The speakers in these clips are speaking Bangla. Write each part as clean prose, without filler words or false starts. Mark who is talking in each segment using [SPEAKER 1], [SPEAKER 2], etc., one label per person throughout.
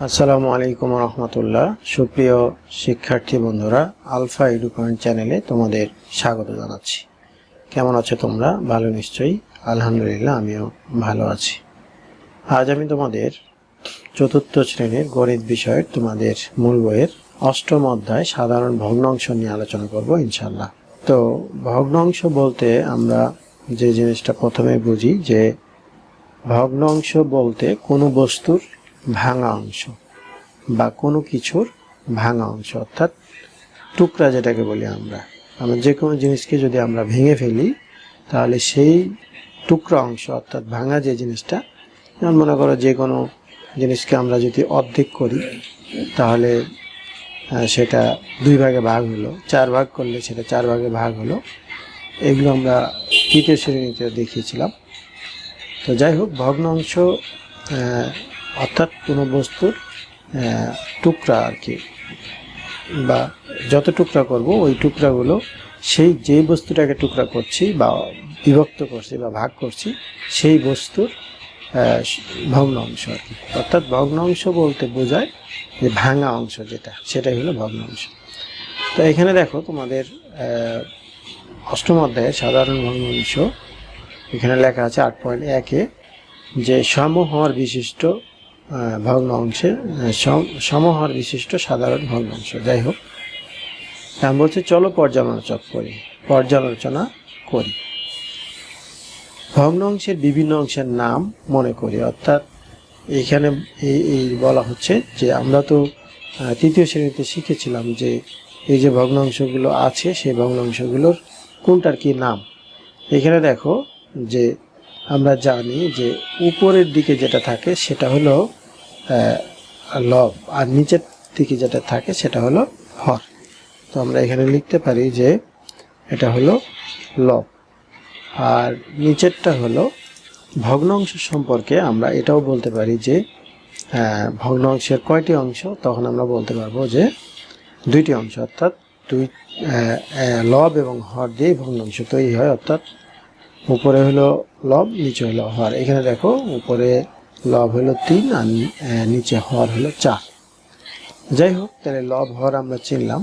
[SPEAKER 1] আসসালামু আলাইকুম রহমতুল্লাহ। সুপ্রিয় শিক্ষার্থী বন্ধুরা, আলফা এডু পয়েন্ট চ্যানেলে তোমাদের স্বাগত জানাচ্ছি। কেমন আছো তোমরা? ভালো নিশ্চয়ই। আলহামদুলিল্লাহ, আমিও ভালো আছি। আজ আমি তোমাদের চতুর্থ শ্রেণীর গণিত বিষয়ের তোমাদের মূল বইয়ের অষ্টম অধ্যায় সাধারণ ভগ্নাংশ নিয়ে আলোচনা করব ইনশাল্লাহ। তো ভগ্নাংশ বলতে আমরা যে জিনিসটা প্রথমে বুঝি যে ভগ্নাংশ বলতে কোনো বস্তুর ভাঙা অংশ বা কোনো কিছুর ভাঙা অংশ, অর্থাৎ টুকরা যেটাকে বলি আমরা যে কোনো জিনিসকে যদি আমরা ভেঙে ফেলি তাহলে সেই টুকরা অংশ অর্থাৎ ভাঙা যে জিনিসটা, যেমন মনে করো যে কোনো জিনিসকে আমরা যদি অর্ধেক করি তাহলে সেটা দুই ভাগে ভাগ হলো, চার ভাগ করলে সেটা চার ভাগে ভাগ হলো। এগুলো আমরা তৃতীয় শ্রেণীতে দেখিয়েছিলাম। তো যাই হোক, ভগ্নাংশ অর্থাৎ কোনো বস্তুর টুকরা আর কি, বা যত টুকরা করব ওই টুকরাগুলো সেই যে বস্তুটাকে টুকরা করছি বা বিভক্ত করছি বা ভাগ করছি সেই বস্তুর ভগ্নাংশ আর কি। অর্থাৎ ভগ্নাংশ বলতে বোঝায় যে ভাঙা অংশ যেটা, সেটাই হলো ভগ্নাংশ। তো এখানে দেখো তোমাদের অষ্টম অধ্যায়ে সাধারণ ভগ্নাংশ এখানে লেখা আছে 8.1-এ যে সমহর বিশিষ্ট ভগ্নাংশে সমহর বিশিষ্ট সাধারণ ভগ্নাংশ। যাই হোক, আমি বলছি চলো পর্যালোচনা করি। ভগ্নাংশের বিভিন্ন অংশের নাম মনে করি। অর্থাৎ এখানে এই বলা হচ্ছে যে আমরা তো তৃতীয় শ্রেণীতে শিখেছিলাম যে এই যে ভগ্নাংশগুলো আছে সেই ভগ্নাংশগুলোর কোনটার কি নাম। এখানে দেখো যে আমরা জানি যে উপরের দিকে যেটা থাকে সেটা হলো লব, আর নিচের দিকে যেটা থাকে সেটা হলো হর। তো আমরা এখানে লিখতে পারি যে এটা হলো লব, আর নিচেরটা হলো ভগ্নাংশ। সম্পর্কে আমরা এটাও বলতে পারি যে ভগ্নাংশের কয়টি অংশ, তখন আমরা বলতে পারবো যে দুইটি অংশ, অর্থাৎ দুই লব এবং হর দিয়ে ভগ্নাংশ তৈরি হয়। অর্থাৎ উপরে হলো লব, নিচে হলো হর। এখানে দেখো উপরে লব হলো 3 আর নিচে হর হলো 4। যাই হোক, তাহলে লব হর আমরা চিনলাম।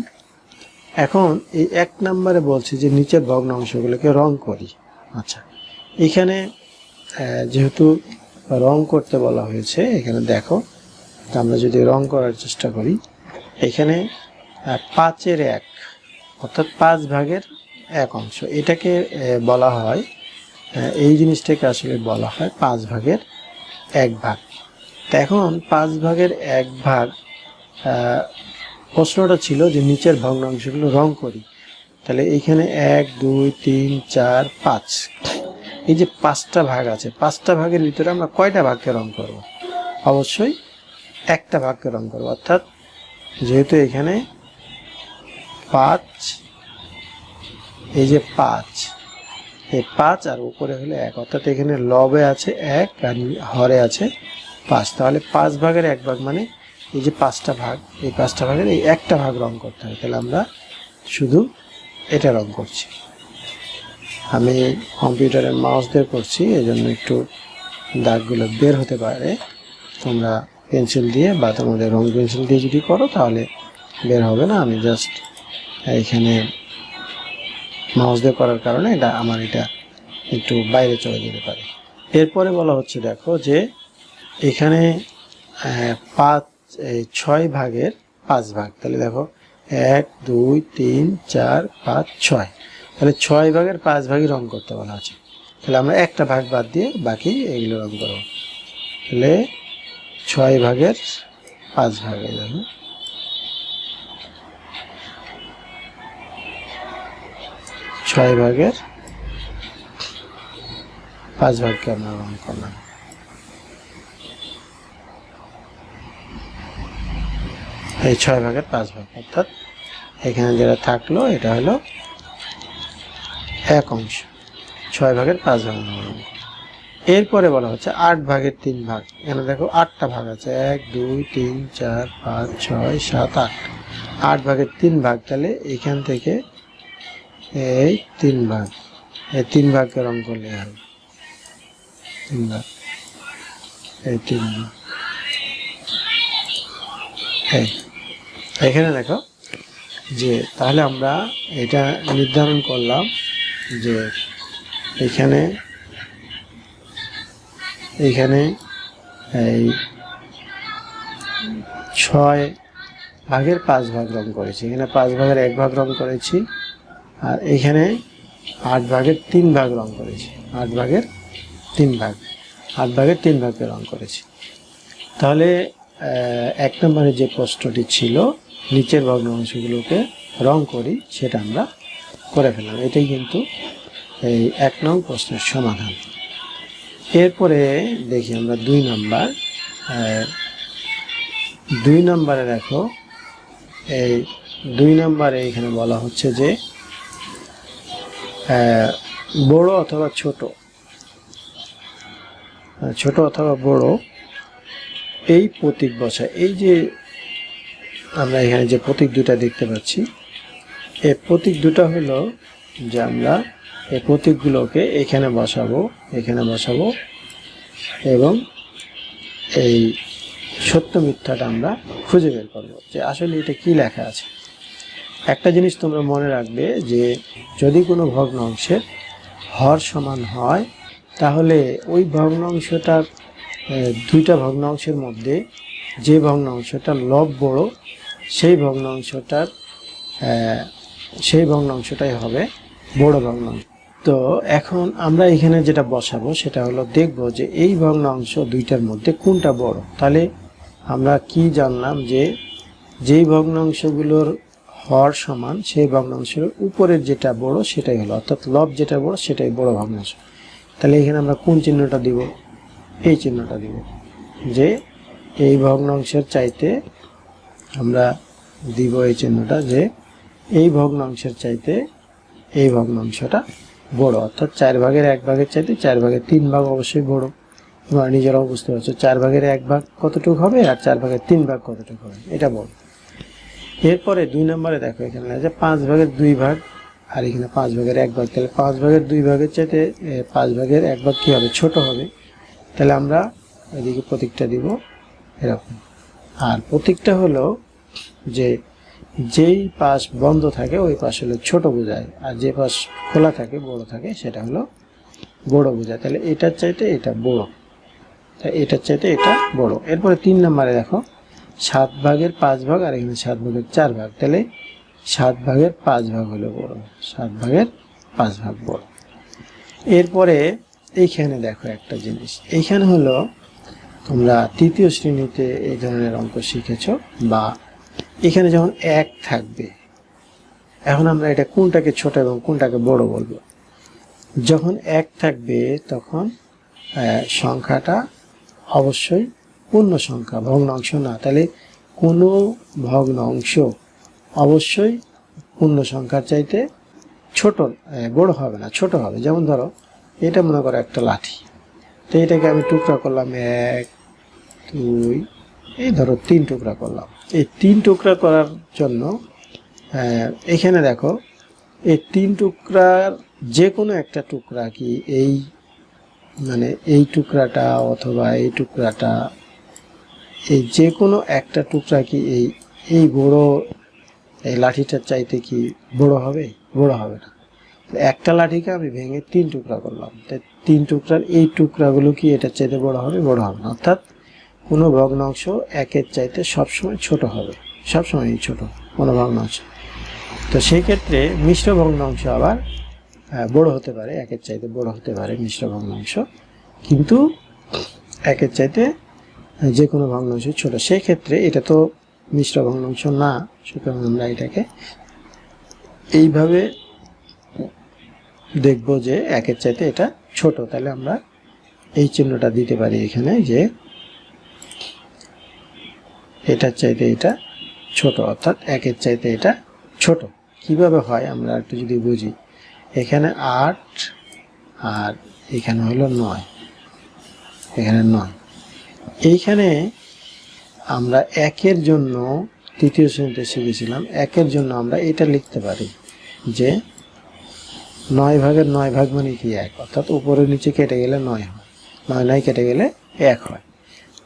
[SPEAKER 1] এখন এই 1 নম্বরে বলছি যে নিচের ভগ্নাংশগুলোকে রং করি। আচ্ছা, এখানে যেহেতু রং করতে বলা হয়েছে, এখানে দেখো আমরা যদি রং করার চেষ্টা করি, এখানে 5/1 অর্থাৎ 5 ভাগের 1 অংশ, এটাকে বলা হয়, এই জিনিসটাকে আসলে বলা হয় 5 ভাগের 1 ভাগ। তো এখন 5 ভাগের 1 ভাগ প্রশ্নটা ছিল যে নিচের ভগ্নাংশগুলো রং করি। তাহলে এইখানে 1 2 3 4 5, এই যে 5টা ভাগ আছে, 5টা ভাগের ভিতরে আমরা কয়টা ভাগকে রং করব? অবশ্যই একটা ভাগকে রং করব। অর্থাৎ যেহেতু এখানে 5, এই যে 5, এই 5 আর উপরে হলো 1, অর্থাৎ এখানে লবে আছে 1 আর হরে আছে 5। তাহলে 5 ভাগের 1 ভাগ মানে এই যে 5টা ভাগ, এই 5টা ভাগের এই একটা ভাগ রং করতে হয়। তাহলে আমরা শুধু এটা রং করছি। আমি কম্পিউটারের মাউস দিয়ে করছি, এই জন্য একটু দাগগুলো বের হতে পারে। তোমরা পেন্সিল দিয়ে বা তোমাদের রং পেন্সিল দিয়ে যদি করো তাহলে বের হবে না। আমি জাস্ট এখানে মাউস দিয়ে করার কারণে এটা একটু বাইরে চলে যেতে পারে। এরপরে বলা হচ্ছে দেখো যে এখানে 6 ভাগের 5 ভাগ। তাহলে দেখো 1 2 3 4 5 6, তাহলে 6 ভাগের 5 ভাগই রং করতে বলা আছে। তাহলে আমরা একটা ভাগ বাদ দিয়ে বাকি এগুলো রং করব। তাহলে 6 ভাগের 5 ভাগে দেখো 6 ভাগের 5 ভাগকে আমরা রং করলাম। এই 6 ভাগের 5 ভাগ, অর্থাৎ এখানে যেটা থাকলো এটা হলো 1 অংশ। 6 ভাগের 5 ভাগ। এরপরে বলা হচ্ছে 8 ভাগের 3 ভাগ। এখানে দেখো 8টা ভাগ আছে, 1 2 3 4 5 6 7 8, 8 ভাগের 3 ভাগ। তাহলে এখান থেকে এই 3 ভাগ, এই 3 ভাগকে রং করলে হবে 3 ভাগ, এই 3 ভাগ। এখানে দেখো যে তাহলে আমরা এটা নির্ধারণ করলাম যে এখানে এই 6/5 রং করেছি, এখানে 5/1 রং করেছি, আর এখানে 8/3 রং করেছি, 8/3 রং করেছি। তাহলে 1 নম্বরে যে প্রশ্নটি ছিল নিচের ভগ্নাংশগুলোকে রং করি, সেটা আমরা করে ফেললাম। এটাই কিন্তু এই 1 নং প্রশ্নের সমাধান। এরপরে দেখি আমরা 2 নম্বর। 2 নম্বরে দেখো এই 2 নম্বরে এখানে বলা হচ্ছে যে বড় অথবা ছোট অথবা বড় এই প্রতীক বসায়। এই যে আমরা এখানে যে প্রতীক দুটা দেখতে পাচ্ছি, এই প্রতীক দুটা হলো যে আমরা এই প্রতীকগুলোকে এখানে বসাবো এবং এই সত্য মিথ্যাটা আমরা খুঁজে বের করবো যে আসলে এটা কি লেখা আছে। একটা জিনিস তোমরা মনে রাখবে যে যদি কোনো ভগ্নাংশের হর সমান হয়, তাহলে ওই ভগ্নাংশটার 2টা ভগ্নাংশের মধ্যে যে ভগ্নাংশটা লব বড় সেই ভগ্নাংশটাই হবে বড় ভগ্নাংশ। তো এখন আমরা এখানে যেটা বসাবো সেটা হলো দেখব যে এই ভগ্নাংশ 2টার মধ্যে কোনটা বড়। তাহলে আমরা কি জানলাম যে যেই ভগ্নাংশগুলোর হর সমান সেই ভগ্নাংশের উপরের যেটা বড় সেটাই হলো, অর্থাৎ লব যেটা বড় সেটাই বড় ভগ্নাংশ। তাহলে এখানে আমরা কোন চিহ্নটা দিব? এই চিহ্নটা দিব, যে এই ভগ্নাংশের চাইতে আমরা দিব এই চিহ্নটা, যে এই ভগ্নাংশের চাইতে এই ভগ্নাংশটা বড়, অর্থাৎ 4/1 চাইতে 4/3 অবশ্যই বড়। তোমরা নিজেরাও বুঝতে পারছো 4/1 কতটুকু হবে আর 4/3 কতটুকু হবে, এটা বড়। এরপরে 2 নম্বরে দেখো এখানে আছে 5/2 আর এখানে 5/1। তাহলে 5/2 চাইতে 5/1 কি হবে? ছোট হবে। তাহলে আমরা এদিকে প্রতীকটা দিব এরকম। আর প্রতীকটা হলো যে যেই পাশ বন্ধ থাকে ওই পাশ হলো ছোট বোঝায়, আর যে পাশ খোলা থাকে বড় থাকে সেটা হলো বড় বোঝায়। তাহলে এটার চাইতে এটা বড়, তাই এটার চাইতে এটা বড়। এরপরে 3 নম্বরে দেখো 7/5 আর এখানে 7/4। তাহলে 7/5 হলো বড়, 7/5 বড়। এরপরে এইখানে দেখো একটা জিনিস, এইখানে হলো তোমরা 3য় শ্রেণীতে এই ধরনের অঙ্ক শিখেছো, বা এখানে যখন 1 থাকবে, এখন আমরা এটা কোনটাকে ছোট এবং কোনটাকে বড় বলবো। যখন 1 থাকবে তখন সংখ্যাটা অবশ্যই পূর্ণ সংখ্যা, ভগ্নাংশ না। তাহলে কোনো ভগ্নাংশ অবশ্যই পূর্ণ সংখ্যার চাইতে ছোট, বড় হবে না, ছোট হবে। যেমন ধরো এটা মনে করো একটা লাঠি, তো এটাকে আমি টুকরা করলাম 1 2, এই ধরো 3 টুকরা করলাম। এই 3 টুকরা করার জন্য এখানে দেখো এই 3 টুকরার যে কোনো একটা টুকরা কি এই মানে এই টুকরাটা অথবা এই টুকরাটা, এই যে কোনো একটা টুকরা কি এই বড় এই লাঠিটার চাইতে কি বড় হবে? বড় হবে না। একটা লাঠিকে আমি ভেঙে 3 টুকরা করলাম, তাই 3 টুকরার এই টুকরাগুলো কি এটার চাইতে বড় হবে? বড় হবে না। অর্থাৎ কোনো ভগ্নাংশ 1-এর চাইতে সবসময় ছোট হবে, সবসময় ছোট কোনো ভগ্নাংশ। তো সেই ক্ষেত্রে মিশ্র ভগ্নাংশ আবার বড় হতে পারে, 1-এর চাইতে বড় হতে পারে মিশ্র ভগ্নাংশ, কিন্তু 1-এর চাইতে যে কোনো ভগ্নাংশ ছোট। সেই ক্ষেত্রে এটা তো মিশ্র ভগ্নাংশ না, সুতরাং আমরা এটাকে এইভাবে দেখব যে 1-এর চাইতে এটা ছোট। তাহলে আমরা এই চিহ্নটা দিতে পারি এখানে, যে এটার চাইতে এটা ছোট, অর্থাৎ 1-এর চাইতে এটা ছোট। কিভাবে হয় আমরা একটু যদি বুঝি, এখানে 8 আর এখানে হলো 9, এখানে 9। এইখানে আমরা 1-এর জন্য 3য় শ্রেণীতে শিখেছিলাম, 1-এর জন্য আমরা এটা লিখতে পারি যে 9/9 মানে কি 1, অর্থাৎ উপরে নিচে কেটে গেলে 9 হয়, 9 কেটে গেলে 1 হয়।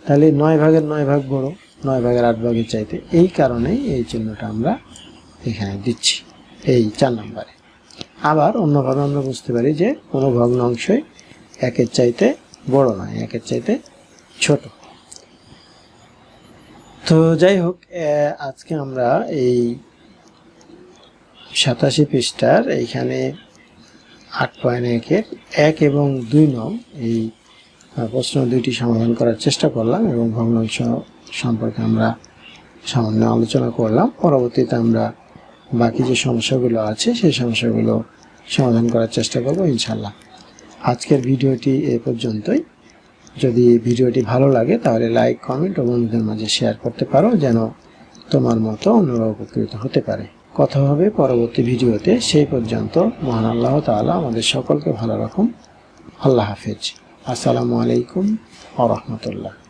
[SPEAKER 1] তাহলে 9/9 বড়, 9/8 চাইতে, এই কারণেই এই চিহ্নটা আমরা এখানে দিচ্ছি এই 4 নম্বরে। আবার অন্যভাবে আমরা বুঝতে পারি যে কোনো ভগ্নাংশই 1-এর চাইতে বড় নয়, 1-এর চাইতে ছোট। তো যাই হোক, আজকে আমরা এই 87 পৃষ্ঠার এইখানে 8.1-এর 1 এবং 2 নং এই প্রশ্ন দুইটি সমাধান করার চেষ্টা করলাম এবং ভগ্নাংশ সম্পর্কে আমরা সামান্য আলোচনা করলাম। পরবর্তীতে আমরা বাকি যে সমস্যাগুলো আছে সেই সমস্যাগুলো সমাধান করার চেষ্টা করব ইনশাল্লাহ। আজকের ভিডিওটি এ পর্যন্তই। যদি ভিডিওটি ভালো লাগে তাহলে লাইক, কমেন্ট ও বন্ধুদের মাঝে শেয়ার করতে পারো, যেন তোমার মতো অন্যরা উপকৃত হতে পারে। কথা হবে পরবর্তী ভিডিওতে। সেই পর্যন্ত মহান আল্লাহ তাআলা আমাদের সকলকে ভালো রাখুন। আল্লাহ হাফেজ। আসসালামু আলাইকুম ওয়া রাহমাতুল্লাহ।